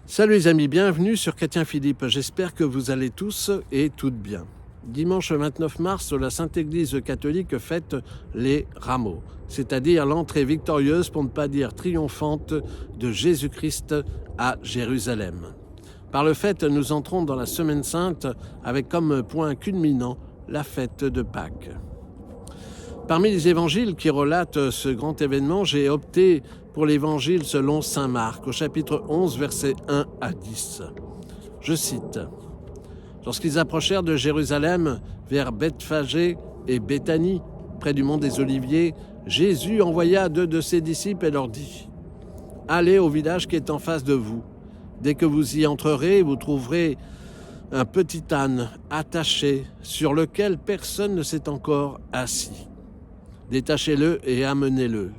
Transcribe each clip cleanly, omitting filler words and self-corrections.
Salut les amis, bienvenue sur Chrétien Philippe. J'espère que vous allez tous et toutes bien. Dimanche 29 mars, la Sainte Église catholique fête les rameaux, c'est-à-dire l'entrée victorieuse, pour ne pas dire triomphante, de Jésus-Christ à Jérusalem. Par le fait, nous entrons dans la Semaine Sainte avec comme point culminant la fête de Pâques. Parmi les évangiles qui relatent ce grand événement, j'ai opté pour l'évangile selon saint Marc, au chapitre 11, versets 1 à 10. Je cite. « Lorsqu'ils approchèrent de Jérusalem, vers Bethphagée et Béthanie, près du mont des Oliviers, Jésus envoya 2 de ses disciples et leur dit « Allez au village qui est en face de vous. Dès que vous y entrerez, vous trouverez un petit âne attaché sur lequel personne ne s'est encore assis. Détachez-le et amenez-le.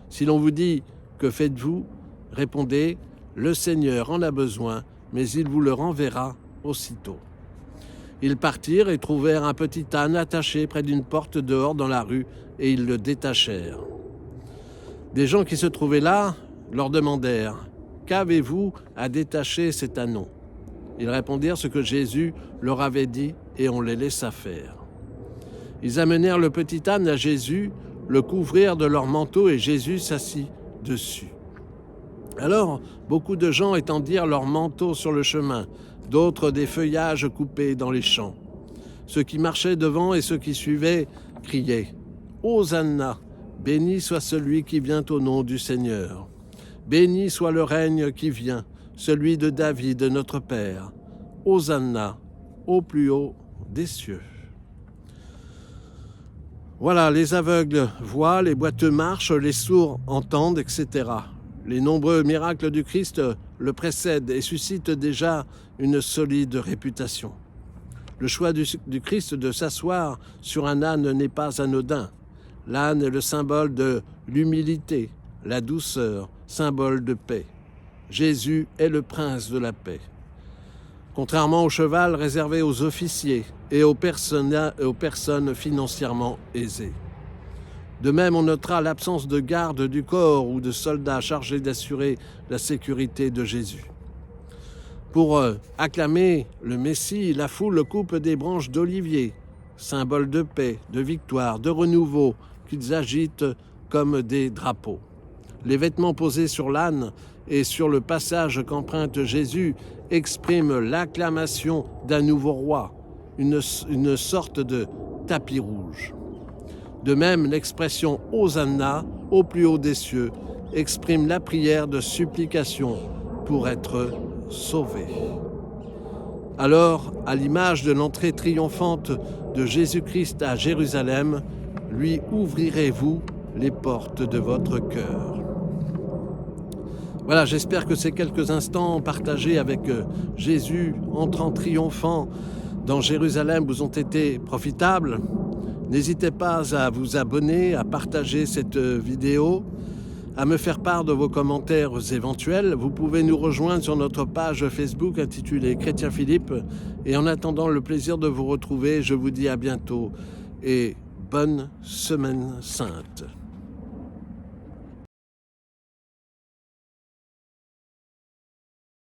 Si l'on vous dit « Que faites-vous » répondez « Le Seigneur en a besoin, mais il vous le renverra aussitôt. » Ils partirent et trouvèrent un petit âne attaché près d'une porte dehors dans la rue, et ils le détachèrent. Des gens qui se trouvaient là leur demandèrent « Qu'avez-vous à détacher cet ânon » Ils répondirent ce que Jésus leur avait dit, et on les laissa faire. Ils amenèrent le petit âne à Jésus, le couvrirent de leur manteau et Jésus s'assit dessus. Alors, beaucoup de gens étendirent leurs manteaux sur le chemin, d'autres des feuillages coupés dans les champs. Ceux qui marchaient devant et ceux qui suivaient criaient « Hosanna, béni soit celui qui vient au nom du Seigneur. Béni soit le règne qui vient, celui de David, notre Père. Hosanna, au plus haut des cieux. » Voilà, les aveugles voient, les boiteux marchent, les sourds entendent, etc. Les nombreux miracles du Christ le précèdent et suscitent déjà une solide réputation. Le choix du Christ de s'asseoir sur un âne n'est pas anodin. L'âne est le symbole de l'humilité, la douceur, symbole de paix. Jésus est le prince de la paix. Contrairement au cheval réservé aux officiers et aux personnes financièrement aisées. De même, on notera l'absence de garde du corps ou de soldats chargés d'assurer la sécurité de Jésus. Pour acclamer le Messie, la foule coupe des branches d'olivier, symbole de paix, de victoire, de renouveau, qu'ils agitent comme des drapeaux. Les vêtements posés sur l'âne et sur le passage qu'emprunte Jésus expriment l'acclamation d'un nouveau roi, une sorte de tapis rouge. De même, l'expression « Hosanna » au plus haut des cieux exprime la prière de supplication pour être sauvé. Alors, à l'image de l'entrée triomphante de Jésus-Christ à Jérusalem, lui ouvrirez-vous les portes de votre cœur. Voilà, j'espère que ces quelques instants partagés avec Jésus entrant triomphant dans Jérusalem vous ont été profitables. N'hésitez pas à vous abonner, à partager cette vidéo, à me faire part de vos commentaires éventuels. Vous pouvez nous rejoindre sur notre page Facebook intitulée Chrétien Philippe. Et en attendant le plaisir de vous retrouver, je vous dis à bientôt et bonne Semaine Sainte.